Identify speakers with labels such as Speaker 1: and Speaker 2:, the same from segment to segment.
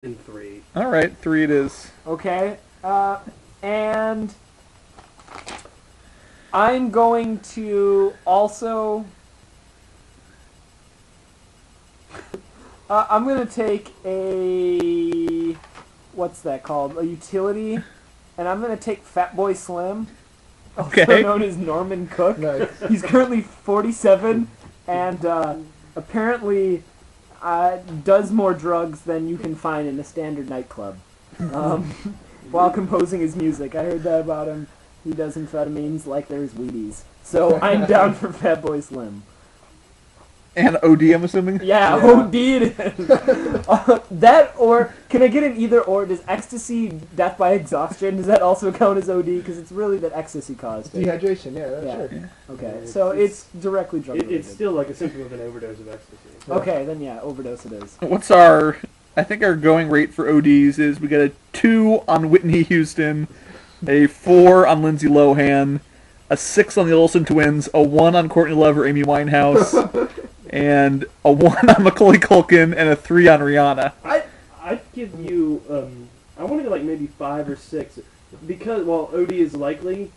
Speaker 1: in 3.
Speaker 2: All right, 3 it is.
Speaker 3: Okay. And I'm going to also... I'm going to take a... What's that called? A utility. And I'm going to take Fatboy Slim, also
Speaker 2: Okay.
Speaker 3: known as Norman Cook.
Speaker 4: Nice.
Speaker 3: He's currently 47 and apparently does more drugs than you can find in a standard nightclub while composing his music. I heard that about him. He does amphetamines like there's Wheaties. So I'm down for Fatboy Slim.
Speaker 2: And OD, I'm assuming?
Speaker 3: Yeah, OD it is. That, or, can I get an either or? Does ecstasy, death by exhaustion, does that also count as OD? Because it's really that ecstasy caused it.
Speaker 4: Dehydration, yeah,
Speaker 3: Yeah.
Speaker 4: sure.
Speaker 3: Okay,
Speaker 1: Yeah,
Speaker 3: so it's directly drug related.
Speaker 1: It's still like a symptom of an overdose of ecstasy.
Speaker 3: Okay, then yeah, overdose it is.
Speaker 2: What's our... I think our going rate for ODs is we got a 2 on Whitney Houston, a 4 on Lindsay Lohan, a 6 on the Olsen twins, a 1 on Courtney Love or Amy Winehouse, and a 1 on Macaulay Culkin, and a 3 on Rihanna.
Speaker 1: I'd give you, I want to go like maybe 5 or 6, because, while OD is likely,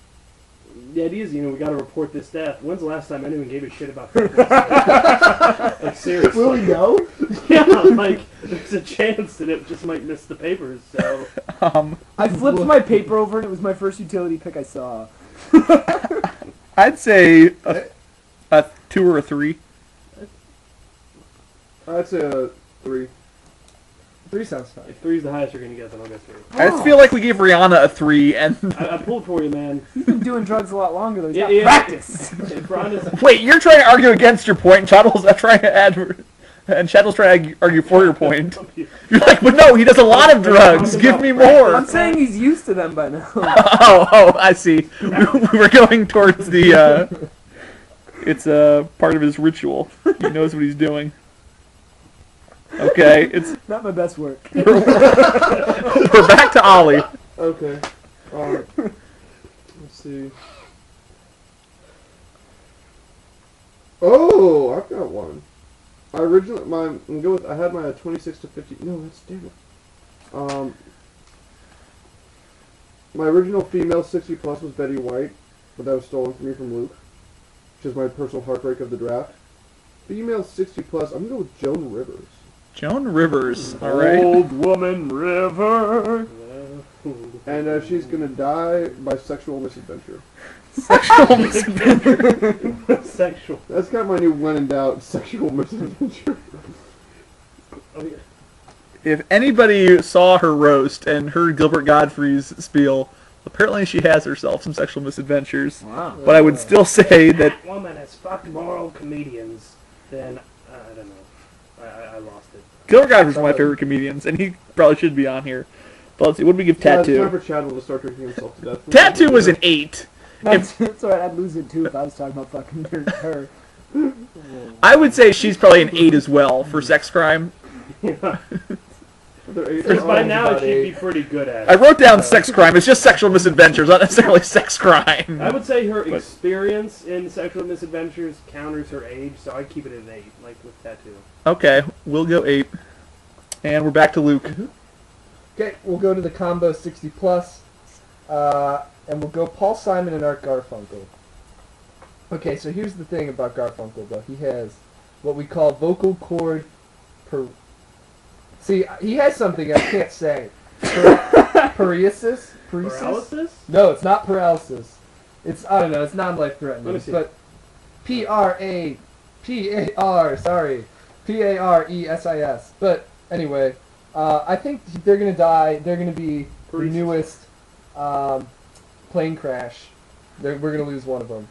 Speaker 1: the idea is, we got to report this death. When's the last time anyone gave a shit about that? Like, seriously.
Speaker 4: Will we know?
Speaker 1: Yeah, like, there's a chance that it just might miss the papers, so...
Speaker 3: I flipped my paper over and it was my first utility pick I saw.
Speaker 2: I'd say a 2 or a 3.
Speaker 5: I'd say a 3.
Speaker 4: 3 sounds fine.
Speaker 1: If 3's the highest you're going to get, then I'll go 3.
Speaker 2: I just feel like we gave Rihanna a 3, and...
Speaker 1: I pulled for you, man.
Speaker 3: He's been doing drugs a lot longer though. He's got
Speaker 1: Yeah.
Speaker 3: practice.
Speaker 1: Brian is...
Speaker 2: Wait, you're trying to argue against your point, and Chadwell's trying to add... And Chadwell's trying to argue for your point. You're like, but no, he does a lot of drugs. Give me more.
Speaker 3: I'm saying he's used to them by now.
Speaker 2: Oh, I see. We were going towards the, it's part of his ritual. He knows what he's doing. Okay, it's...
Speaker 3: Not my best work.
Speaker 2: We're back to Ollie.
Speaker 5: Okay. Let's see. Oh, I've got one. I had my 26 to 50. No, that's damn it. My original female 60 plus was Betty White, but that was stolen from me from Luke, which is my personal heartbreak of the draft. Female 60 plus, I'm gonna go with Joan Rivers.
Speaker 2: Joan Rivers, alright.
Speaker 3: Old woman river.
Speaker 5: And she's gonna die by sexual misadventure.
Speaker 2: Sexual misadventure.
Speaker 1: Sexual.
Speaker 5: That's got my new when in doubt, sexual misadventure.
Speaker 2: If anybody saw her roast and heard Gilbert Gottfried's spiel, apparently she has herself some sexual misadventures.
Speaker 3: Wow.
Speaker 2: But I would still say that...
Speaker 1: That woman has fucked moral comedians, then, I don't know. I lost it.
Speaker 2: Gilbert Gottfried's one of my favorite comedians, and he probably should be on here. But let's see, what do we give
Speaker 5: It's time
Speaker 2: Tattoo?
Speaker 5: for Chadwell to start drinking himself to death.
Speaker 2: Tattoo was an 8.
Speaker 3: That's alright, I'd lose it too if I was talking about fucking her.
Speaker 2: I would say she's probably an 8 as well for sex crime.
Speaker 1: Yeah.
Speaker 5: They're eight-
Speaker 1: Because by
Speaker 5: oh,
Speaker 1: now
Speaker 4: about
Speaker 1: she'd be
Speaker 4: 8.
Speaker 1: pretty good at
Speaker 2: I
Speaker 1: it.
Speaker 2: wrote down sex crime. It's just sexual misadventures, not necessarily sex crime.
Speaker 1: I would say her experience in sexual misadventures counters her age, so I'd keep it at an 8, like with Tattoo.
Speaker 2: Okay, we'll go 8. And we're back to Luke.
Speaker 4: Okay, we'll go to the combo 60 plus, and we'll go Paul Simon and Art Garfunkel. Okay, so here's the thing about Garfunkel, though. He has what we call vocal cord See, he has something I can't say. Paresis?
Speaker 1: Paralysis?
Speaker 4: No, it's not paralysis. It's, I don't know, it's
Speaker 1: Let
Speaker 4: non-life-threatening.
Speaker 1: me see.
Speaker 4: But P-A-R-E-S-I-S. But anyway, I think they're going to die. They're going to be the
Speaker 1: Paresis.
Speaker 4: newest plane crash. We're going to lose one of them.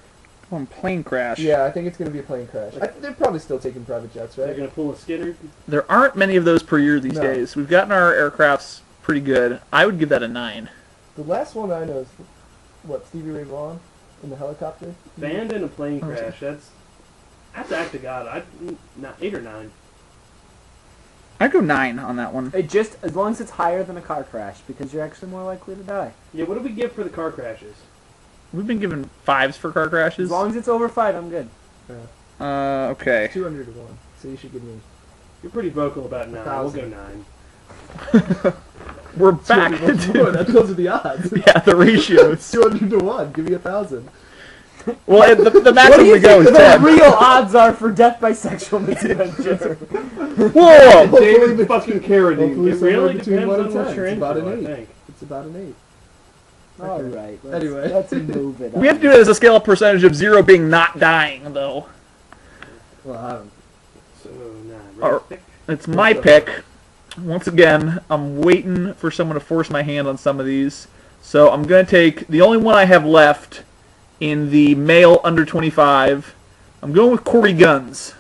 Speaker 2: On plane crash.
Speaker 4: Yeah, I think it's going to be a plane crash. They're probably still taking private jets,
Speaker 1: They're
Speaker 4: right?
Speaker 1: going to pull a Skinner?
Speaker 2: There aren't many of those per year these
Speaker 4: No.
Speaker 2: days. We've gotten our aircrafts pretty good. I would give that a 9.
Speaker 4: The last one I know is, what, Stevie Ray Vaughan in the helicopter?
Speaker 1: Banned in a plane
Speaker 2: Oh,
Speaker 1: crash, that's act of God. 8 or 9.
Speaker 2: I'd go 9 on that one.
Speaker 3: It just, as long as it's higher than a car crash, because you're actually more likely to die.
Speaker 1: Yeah, what do we give for the car crashes?
Speaker 2: We've been given 5s for car crashes.
Speaker 3: As long as it's over 5, I'm good.
Speaker 2: Okay.
Speaker 4: 200 to 1. So you should give me...
Speaker 1: You're pretty vocal about 9. We'll go
Speaker 4: 1,000.
Speaker 1: 9.
Speaker 2: We're back.
Speaker 4: 200 more. Those are the odds.
Speaker 2: Yeah, the ratios.
Speaker 4: 200 to 1. Give me 1,000.
Speaker 2: Well, the
Speaker 3: What do
Speaker 2: maximum
Speaker 3: you
Speaker 2: we go
Speaker 3: think
Speaker 2: is
Speaker 3: the
Speaker 2: 10.
Speaker 3: real odds are for death by sexual misadventure?
Speaker 2: Whoa!
Speaker 5: David fucking Carradine.
Speaker 4: Hopefully
Speaker 1: It
Speaker 4: somewhere
Speaker 1: really
Speaker 4: between
Speaker 1: depends
Speaker 4: 1
Speaker 1: on
Speaker 4: and
Speaker 1: what
Speaker 4: 10.
Speaker 1: you're
Speaker 4: It's
Speaker 1: into,
Speaker 4: about an
Speaker 1: I
Speaker 4: 8.
Speaker 1: think.
Speaker 4: It's about an 8.
Speaker 3: All right.
Speaker 4: Anyway.
Speaker 3: Let's move it.
Speaker 2: We have to do it as a scale of percentage of 0 being not dying, though.
Speaker 4: Well, I don't.
Speaker 1: So,
Speaker 2: Or-
Speaker 1: right pick.
Speaker 2: It's my pick. Once again, I'm waiting for someone to force my hand on some of these. So I'm going to take the only one I have left in the male under 25. I'm going with Corey Guns.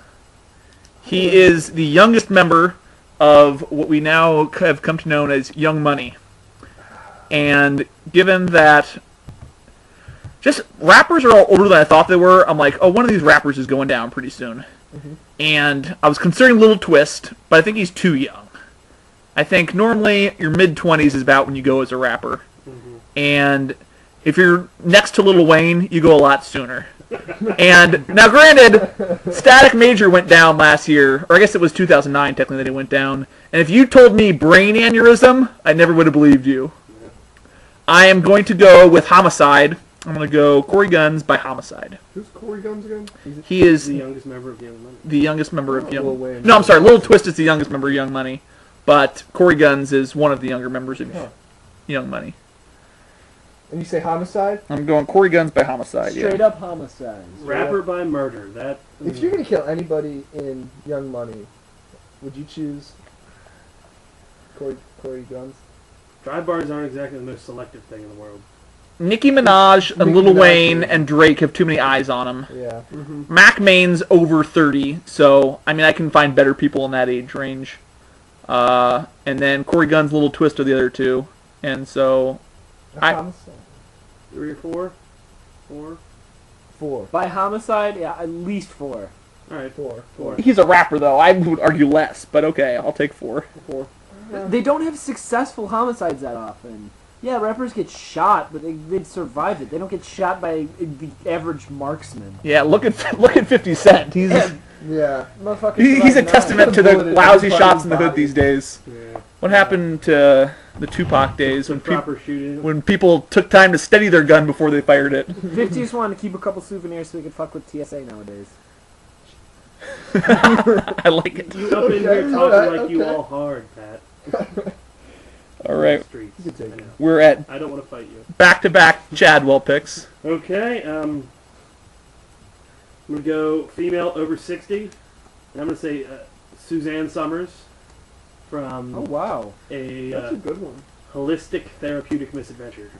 Speaker 2: He is the youngest member of what we now have come to know as Young Money. And given that just rappers are all older than I thought they were, I'm like, oh, one of these rappers is going down pretty soon. And I was considering Little Twist, but I think he's too young. I think normally your mid-20s is about when you go as a rapper. And if you're next to Lil Wayne, you go a lot sooner. And now granted, Static Major went down last year, or I guess it was 2009 technically that it went down. And if you told me brain aneurysm, I never would have believed you. I am going to go with Homicide. I'm going to go Corey Guns by Homicide.
Speaker 5: Who's Corey Guns again?
Speaker 2: He is
Speaker 1: The youngest member of Young Money.
Speaker 2: the youngest member of
Speaker 4: Lil
Speaker 2: Young...
Speaker 4: Wayne.
Speaker 2: No, I'm sorry, Little Twist is the youngest member of Young Money. But Corey Guns is one of the younger members of Young Money.
Speaker 4: And you say Homicide?
Speaker 2: I'm going Corey Guns by Homicide,
Speaker 3: Straight
Speaker 2: yeah.
Speaker 3: up homicide.
Speaker 1: Rapper by murder. That.
Speaker 4: If you're going to kill anybody in Young Money, would you choose Corey Guns?
Speaker 1: Drive bars aren't exactly the most selective thing in the world.
Speaker 2: Nicki Minaj and
Speaker 4: Nicki
Speaker 2: Lil
Speaker 4: Minaj,
Speaker 2: Wayne
Speaker 4: yeah.
Speaker 2: and Drake have too many eyes on them.
Speaker 4: Yeah.
Speaker 2: Mac Main's over 30, so, I mean, I can find better people in that age range. And then Corey Guns, Little Twist are the other two. And so,
Speaker 4: Homicide.
Speaker 1: 3 or 4? 4?
Speaker 4: 4.
Speaker 3: By homicide, yeah, at least 4.
Speaker 1: All right,
Speaker 4: 4.
Speaker 1: 4.
Speaker 2: he's a rapper, though. I would argue less, but okay, I'll take 4.
Speaker 1: 4.
Speaker 3: They don't have successful homicides that often. Yeah, rappers get shot, but they survive it. They don't get shot by the average marksman.
Speaker 2: Yeah, look at 50 Cent. He's
Speaker 4: Yeah.
Speaker 3: Motherfucker
Speaker 2: he's a
Speaker 3: survived
Speaker 2: testament to the
Speaker 4: Bullet in
Speaker 2: lousy
Speaker 4: everybody's
Speaker 2: shots in the hood
Speaker 4: body.
Speaker 2: these days.
Speaker 1: Yeah.
Speaker 2: What happened to the Tupac days
Speaker 1: Some proper shooting.
Speaker 2: when people took time to steady their gun before they fired it?
Speaker 3: 50 just wanted to keep a couple souvenirs so we could fuck with TSA nowadays.
Speaker 2: I like it.
Speaker 1: You up in here talking
Speaker 4: alright,
Speaker 1: like you
Speaker 4: okay.
Speaker 1: all hard, Pat.
Speaker 2: All right,
Speaker 1: Streets.
Speaker 4: You can take
Speaker 1: I
Speaker 4: it.
Speaker 1: know.
Speaker 2: we're at
Speaker 1: I don't want to fight you.
Speaker 2: back-to-back Chadwell picks.
Speaker 1: Okay, I'm gonna go female over 60. And I'm gonna say Suzanne Summers from
Speaker 3: Oh, wow.
Speaker 1: a
Speaker 5: That's a good one.
Speaker 1: holistic therapeutic misadventure.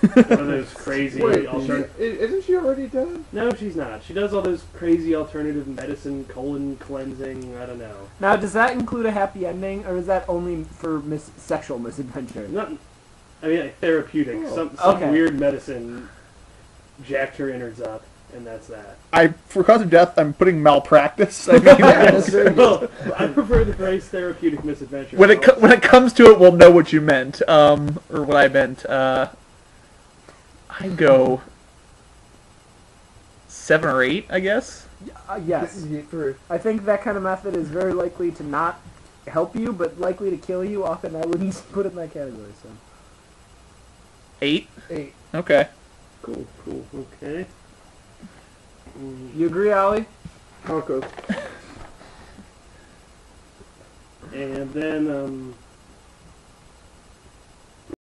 Speaker 1: One of those crazy
Speaker 5: Wait,
Speaker 1: alternative.
Speaker 5: isn't she already done?
Speaker 1: No, she's not. She does all those crazy alternative medicine, colon cleansing. I don't know.
Speaker 3: Now, does that include a happy ending, or is that only for sexual misadventure?
Speaker 1: Not. I mean, like, therapeutic.
Speaker 5: Oh.
Speaker 1: Some
Speaker 3: Okay.
Speaker 1: weird medicine jacked her innards up, and that's that.
Speaker 2: For cause of death, I'm putting malpractice. I mean,
Speaker 4: Yeah, that's very good.
Speaker 1: Well, I prefer the phrase therapeutic misadventure.
Speaker 2: when it comes to it, we'll know what you meant, or what I meant. I go 7 or 8, I guess.
Speaker 3: Yes.
Speaker 4: For
Speaker 3: I think that kind of method is very likely to not help you, but likely to kill you. Often I wouldn't put it in that category. So
Speaker 2: 8.
Speaker 4: 8.
Speaker 2: Okay.
Speaker 1: Cool. Okay.
Speaker 3: you agree, Ollie?
Speaker 5: Tacos.
Speaker 1: And then